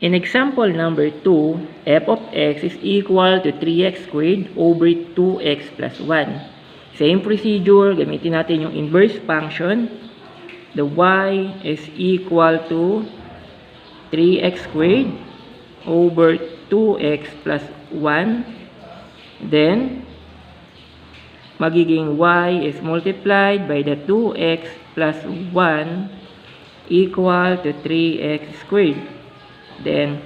In example number 2, f of x is equal to 3x squared over 2x plus 1. Same procedure, gamitin natin yung inverse function. The y is equal to 3x squared over 2x plus 1. Then, magiging y is multiplied by the 2x plus 1 equal to 3x squared. Then,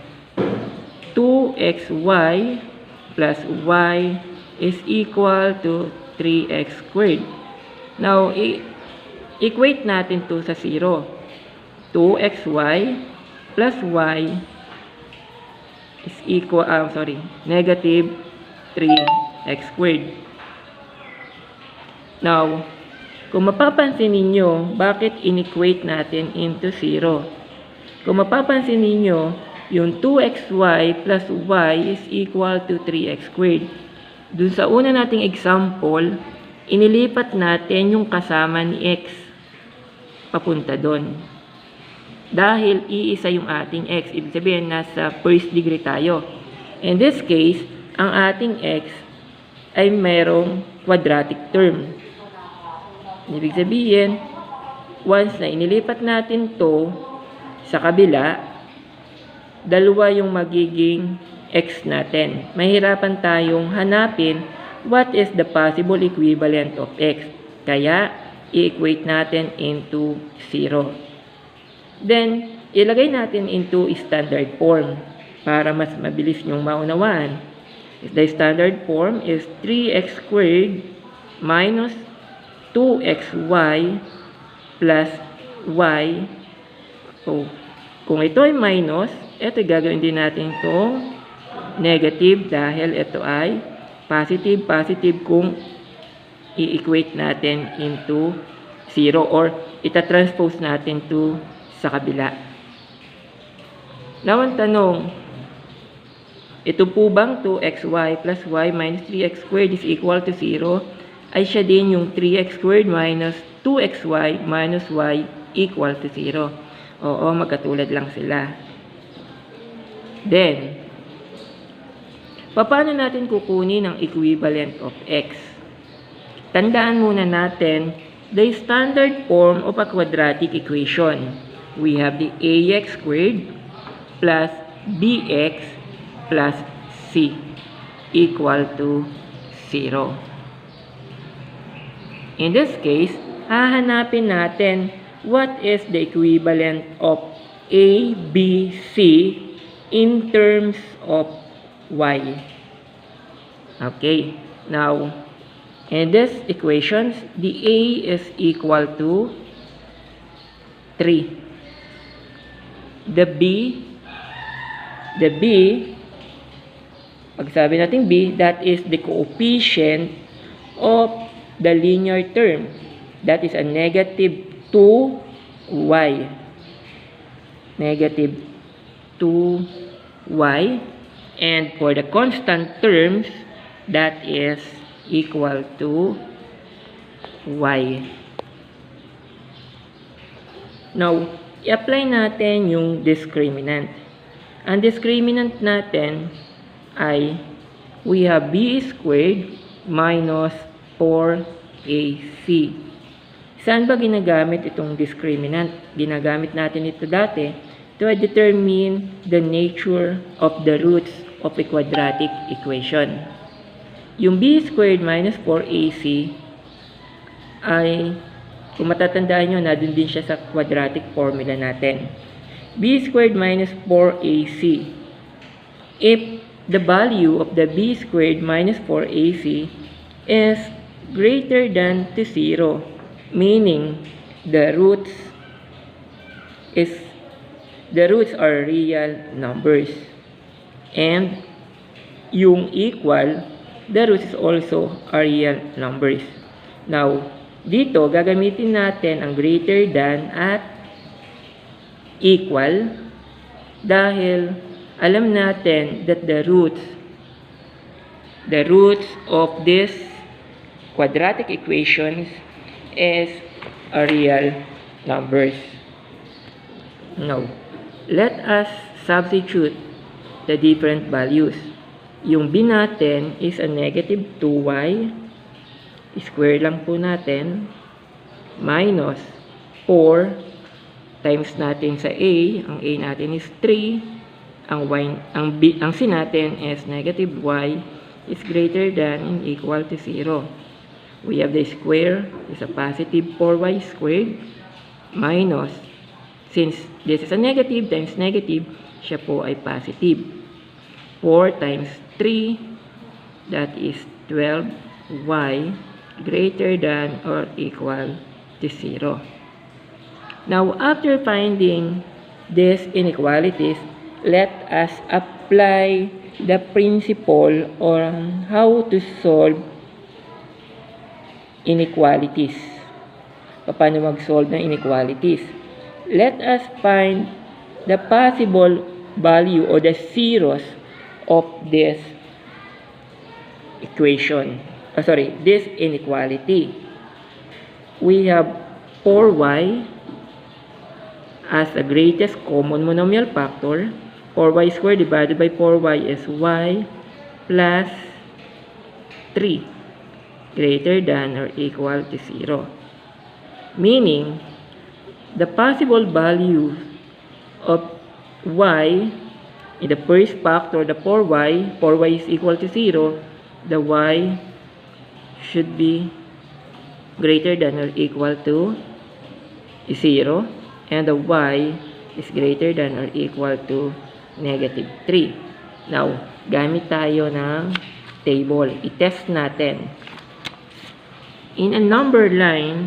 2xy plus y is equal to 3x squared. Now, equate natin to sa 0. 2xy plus y is equal, negative 3x squared. Now, kung mapapansin ninyo, bakit inequate natin into 0? Kung mapapansin ninyo, yung 2xy plus y is equal to 3x squared. Dun sa una nating example, inilipat natin yung kasama ni x papunta doon. Dahil iisa yung ating x, ibig sabihin nasa first degree tayo. In this case, ang ating x ay merong quadratic term. Ibig sabihin, once na inilipat natin to sa kabila, dalawa yung magiging x natin. Mahirapan tayong hanapin what is the possible equivalent of x. Kaya, i-equate natin into 0. Then, ilagay natin into standard form para mas mabilis nyong maunawaan. The standard form is 3x squared minus 2xy plus y. So, kung ito ay minus, ito gagawin din natin itong negative dahil ito ay positive. Positive kung i-equate natin into 0 or ita-transpose natin to sa kabila. Now, ang tanong, ito po bang 2xy plus y minus 3x squared is equal to 0? Ay siya din yung 3x squared minus 2xy minus y equal to 0. Oo, magkatulad lang sila. Then, paano natin kukunin ang equivalent of x? Tandaan muna natin the standard form of a quadratic equation. We have the ax squared plus bx plus c equal to 0. In this case, hahanapin natin what is the equivalent of a, b, c in terms of y. Okay, now, in this equations, the a is equal to 3. The b, pag sabi natin b, that is the coefficient of the linear term. That is a negative 2y. Negative 2y. And for the constant terms, that is equal to y. Now, i-apply natin yung discriminant. Ang discriminant natin ay we have b squared minus 4ac. Saan ba ginagamit itong discriminant? Ginagamit natin ito dati to determine the nature of the roots of a quadratic equation. Yung b squared minus 4ac ay, kung matatandaan nyo, na dun din siya sa quadratic formula natin. b squared minus 4ac. If the value of the b squared minus 4ac is greater than to 0, meaning the roots are real numbers, and yung equal, the roots is also are real numbers. Now, dito gagamitin natin ang greater than at equal dahil alam natin that the roots of this quadratic equations is a real numbers. Now, let us substitute the different values. Yung b natin is a negative 2y, square lang po natin, minus 4 times natin sa a, ang a natin is 3, ang c natin is negative y is greater than and equal to 0. We have the square is a positive 4y squared minus, since this is a negative times negative, siya po ay positive. 4 times 3, that is 12y greater than or equal to 0. Now, after finding these inequalities, let us apply the principle on how to solve inequalities. Paano mag-solve ng inequalities? Let us find the possible value or the zeros of this equation. This inequality. We have 4y as the greatest common monomial factor. 4y squared divided by 4y is y plus 3 greater than or equal to 0. Meaning, the possible value of y in the first factor, the 4y is equal to 0, the y should be greater than or equal to 0, and the y is greater than or equal to negative 3. Now, gamit tayo ng table. I-test natin. In a number line,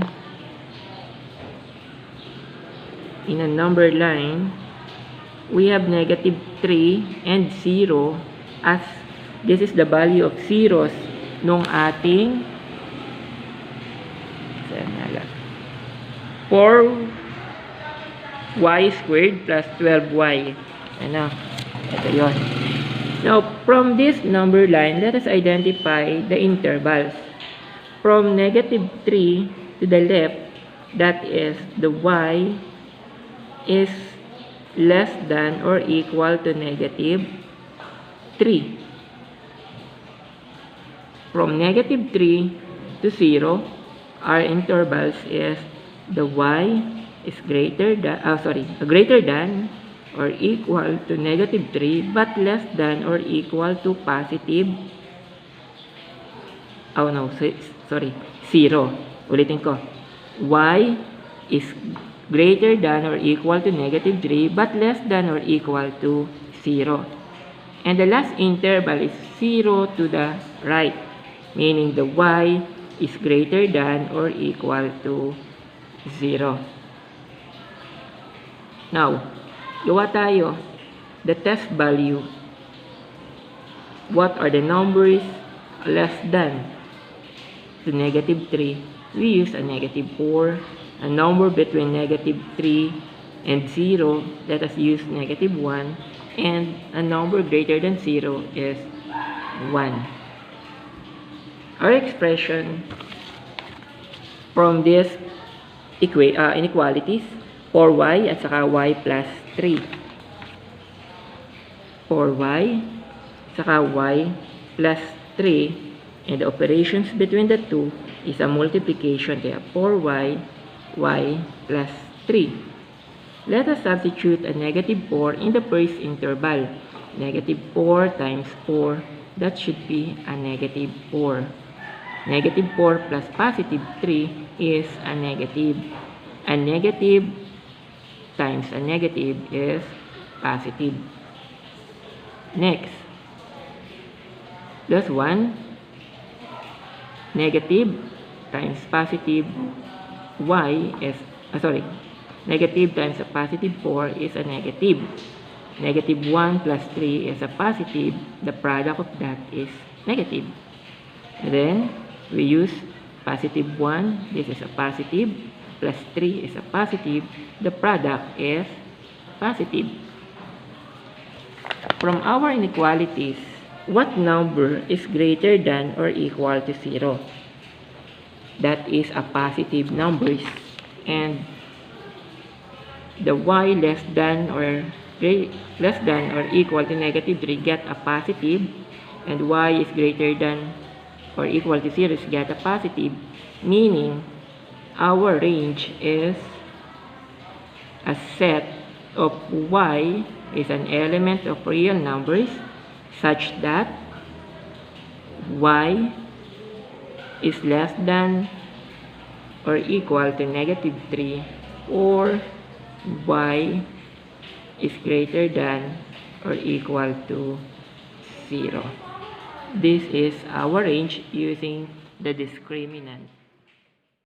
we have negative 3 and 0 as this is the value of zeros nung ating 4y squared plus 12y. Ito yun. Now, from this number line, let us identify the intervals. From negative 3 to the left, that is the y is less than or equal to negative 3. From negative 3 to 0, our intervals is the y is greater than or equal to negative 3 but less than or equal to positive 0. Ulitin ko. Y is greater than or equal to negative 3 but less than or equal to 0. And the last interval is 0 to the right, meaning the y is greater than or equal to 0. Now, gawa tayo the test value. What are the numbers less than to negative 3? We use a negative 4. A number between negative 3 and 0, let us use negative 1. And a number greater than 0 is 1. Our expression from this inequalities, 4y at saka y plus 3. 4y saka y plus 3, and the operations between the two is a multiplication, kaya 4y y plus 3. Let us substitute a negative 4 in the first interval. Negative 4 times 4, that should be a negative 4. Negative 4 plus positive 3 is a negative. A negative times a negative is positive. Next, plus 1, negative times positive y is, negative times a positive 4 is a negative. Negative 1 plus 3 is a positive. The product of that is negative. And then, we use positive 1. This is a positive. Plus 3 is a positive. The product is positive. From our inequalities, what number is greater than or equal to 0? That is a positive numbers, and the y less than or less than or equal to negative 3, get a positive, and y is greater than or equal to 0 is get a positive, meaning our range is a set of y is an element of real numbers such that y is less than or equal to negative 3 or y is greater than or equal to 0. This is our range using the discriminant.